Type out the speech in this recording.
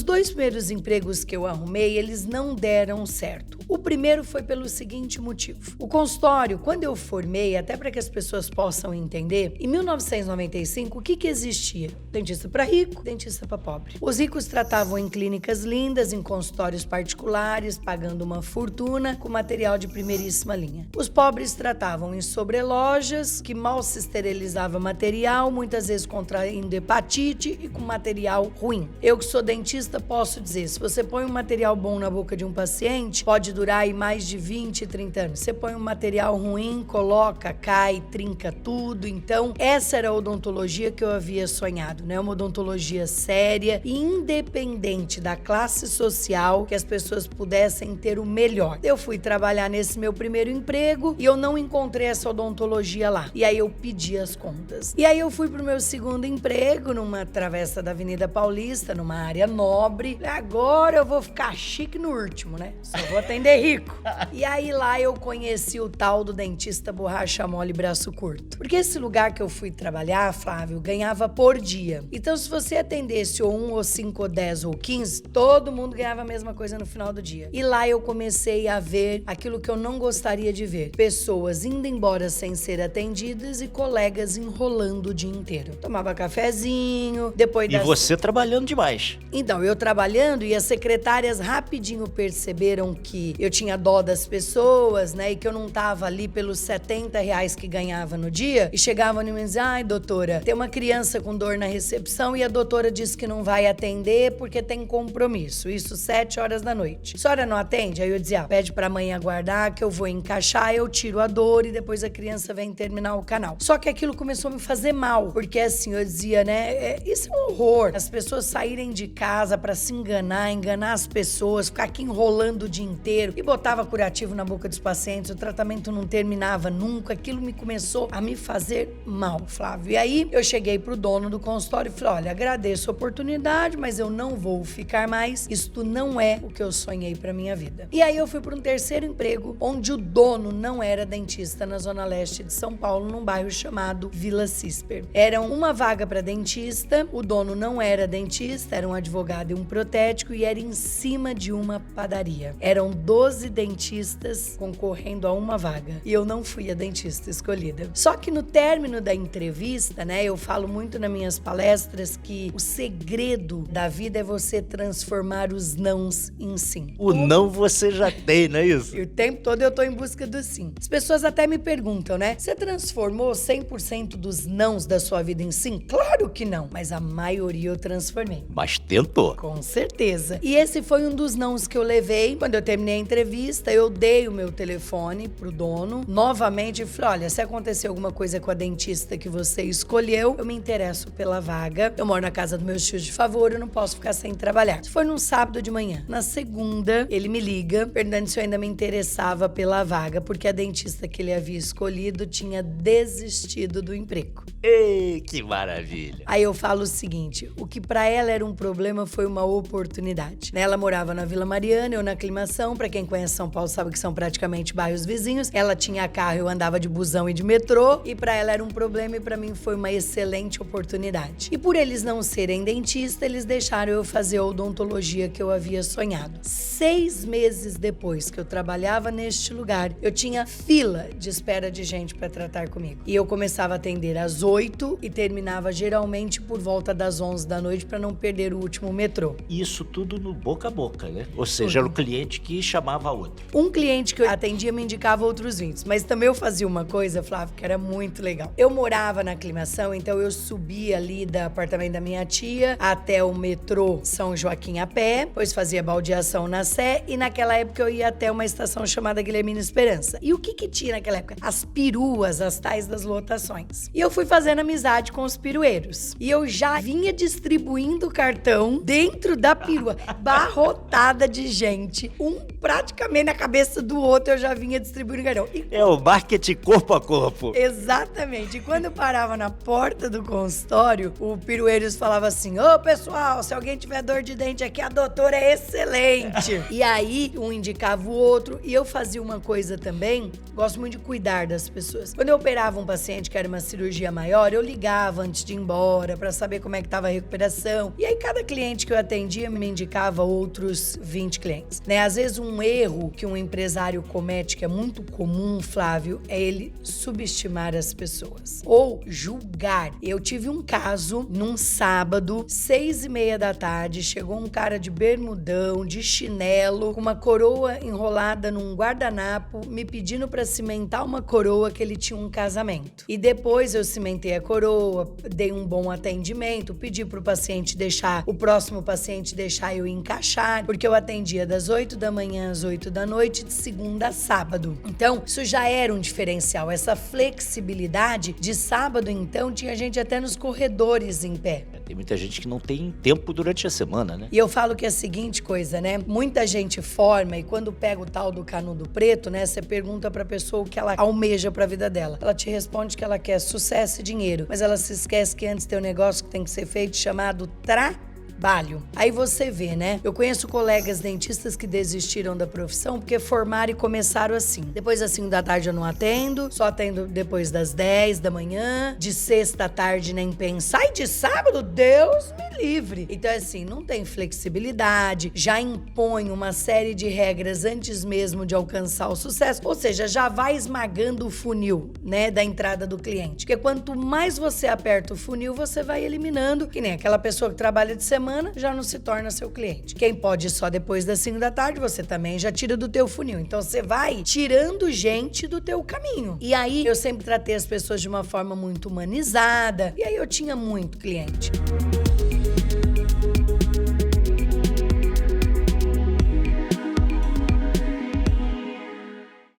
2 primeiros empregos que eu arrumei, eles não deram certo. O primeiro foi pelo seguinte motivo. O consultório, quando eu formei, até para que as pessoas possam entender, em 1995, o que existia? Dentista para rico, dentista para pobre. Os ricos tratavam em clínicas lindas, em consultórios particulares, pagando uma fortuna, com material de primeiríssima linha. Os pobres tratavam em sobrelojas, que mal se esterilizava material, muitas vezes contraindo hepatite e com material ruim. Eu que sou dentista posso dizer, se você põe um material bom na boca de um paciente, pode durar aí mais de 20, 30 anos. Você põe um material ruim, coloca, cai, trinca tudo. Então, essa era a odontologia que eu havia sonhado, né? Uma odontologia séria e independente da classe social, que as pessoas pudessem ter o melhor. Eu fui trabalhar nesse meu primeiro emprego e eu não encontrei essa odontologia lá. E aí eu pedi as contas. E aí eu fui pro meu segundo emprego, numa travessa da Avenida Paulista, numa área nobre. Agora eu vou ficar chique no último, né? Só vou atender rico. E aí lá eu conheci o tal do dentista borracha mole braço curto. Porque esse lugar que eu fui trabalhar, Flávio, ganhava por dia. Então se você atendesse ou 1, ou 5, ou 10, ou 15, todo mundo ganhava a mesma coisa no final do dia. E lá eu comecei a ver aquilo que eu não gostaria de ver. Pessoas indo embora sem ser atendidas e colegas enrolando o dia inteiro. Tomava cafezinho, depois E você trabalhando demais. Então, eu trabalhando e as secretárias rapidinho perceberam que eu tinha dó das pessoas, né? E que eu não tava ali pelos R$70 que ganhava no dia. E chegavam e me diziam, ai, doutora, tem uma criança com dor na recepção e a doutora disse que não vai atender porque tem compromisso. Isso 7 horas da noite. A senhora não atende? Aí eu dizia, pede pra mãe aguardar que eu vou encaixar, eu tiro a dor e depois a criança vem terminar o canal. Só que aquilo começou a me fazer mal, porque assim, eu dizia, né, isso é um horror. As pessoas saírem de casa pra se enganar as pessoas, ficar aqui enrolando o dia inteiro e botava curativo na boca dos pacientes, o tratamento não terminava nunca, aquilo me começou a me fazer mal, Flávio. E aí eu cheguei pro dono do consultório e falei, olha, agradeço a oportunidade, mas eu não vou ficar mais, isto não é o que eu sonhei pra minha vida. E aí eu fui para um terceiro emprego, onde o dono não era dentista, na zona leste de São Paulo, num bairro chamado Vila Cisper. Era uma vaga para dentista, o dono não era dentista, era um advogado e um protético e era em cima de uma padaria. Eram 12 dentistas concorrendo a uma vaga e eu não fui a dentista escolhida. Só que no término da entrevista, né, eu falo muito nas minhas palestras que o segredo da vida é você transformar os nãos em sim. O não você já tem, não é isso? E o tempo todo eu tô em busca do sim. As pessoas até me perguntam, né? Você transformou 100% dos nãos da sua vida em sim? Claro que não, mas a maioria eu transformei. Mas tentou. Com certeza. E esse foi um dos nãos que eu levei. Quando eu terminei a entrevista, eu dei o meu telefone pro dono, novamente, e falei, olha, se acontecer alguma coisa com a dentista que você escolheu, eu me interesso pela vaga. Eu moro na casa do meu tio de favor, eu não posso ficar sem trabalhar. Isso foi num sábado de manhã. Na segunda, ele me liga, perguntando se eu ainda me interessava pela vaga, porque a dentista que ele havia escolhido tinha desistido do emprego. Ei, que maravilha. Aí eu falo o seguinte, o que pra ela era um problema foi uma oportunidade. Ela morava na Vila Mariana, eu na Aclimação, pra quem conhece São Paulo sabe que são praticamente bairros vizinhos. Ela tinha carro, eu andava de busão e de metrô, e pra ela era um problema e pra mim foi uma excelente oportunidade. E por eles não serem dentista, eles deixaram eu fazer a odontologia que eu havia sonhado. 6 meses depois que eu trabalhava neste lugar, eu tinha fila de espera de gente pra tratar comigo. E eu começava a atender às 8 e terminava geralmente por volta das 11 da noite pra não perder o último metrô. Isso tudo no boca a boca, né? Ou seja, era o cliente que chamava outro. Um cliente que eu atendia me indicava outros vinhos, mas também eu fazia uma coisa, Flávio, que era muito legal. Eu morava na Aclimação, então eu subia ali do apartamento da minha tia até o metrô São Joaquim a pé, depois fazia baldeação na Sé e naquela época eu ia até uma estação chamada Guilhermina Esperança. E o que tinha naquela época? As peruas, as tais das lotações. E eu fui fazendo amizade com os pirueiros. E eu já vinha distribuindo cartão dentro da perua, barrotada de gente. Um praticamente na cabeça do outro eu já vinha distribuindo cartão. É o marketing corpo a corpo. Exatamente. E quando eu parava na porta do consultório, o Pirueiros falava assim: ô pessoal, se alguém tiver dor de dente aqui, a doutora é excelente. E aí, um indicava o outro. E eu fazia uma coisa também, gosto muito de cuidar das pessoas. Quando eu operava um paciente que era uma cirurgia maior, eu ligava antes de ir embora pra saber como é que tava a recuperação. E aí, cada cliente que eu atendia me indicava outros 20 clientes, né? Às vezes, um erro que um empresário comete, que é muito comum, Flávio, é ele subestimar as pessoas ou julgar. Eu tive um caso num sábado, 6:30 da tarde, chegou um cara de bermudão, de chinelo, com uma coroa enrolada num guardanapo, me pedindo pra cimentar uma coroa que ele tinha um casamento. E depois eu cimentei a coroa, dei um bom atendimento, pedi pro paciente deixar, o próximo paciente deixar eu encaixar, porque eu atendia das 8 da manhã às 8 da noite, de segunda a sábado. Então, isso já era um diferencial, essa flexibilidade. De sábado, então, tinha gente até nos corredores em pé. Tem muita gente que não tem tempo durante a semana, né? E eu falo que é a seguinte coisa, né? Muita gente forma e quando pega o tal do canudo preto, né? Você pergunta pra pessoa o que ela almeja pra vida dela. Ela te responde que ela quer sucesso e dinheiro, mas ela se esquece que antes tem um negócio que tem que ser feito chamado trabalho. Aí você vê, né? Eu conheço colegas dentistas que desistiram da profissão porque formaram e começaram assim. Depois das 5 da tarde eu não atendo, só atendo depois das 10 da manhã, de sexta à tarde nem pensar, e de sábado, Deus me livre. Então, assim, não tem flexibilidade, já impõe uma série de regras antes mesmo de alcançar o sucesso, ou seja, já vai esmagando o funil, né, da entrada do cliente. Porque quanto mais você aperta o funil, você vai eliminando, que nem aquela pessoa que trabalha de semana, já não se torna seu cliente. Quem pode ir só depois das 5 da tarde, você também já tira do teu funil. Então, você vai tirando gente do teu caminho. E aí, eu sempre tratei as pessoas de uma forma muito humanizada. E aí, eu tinha muito cliente.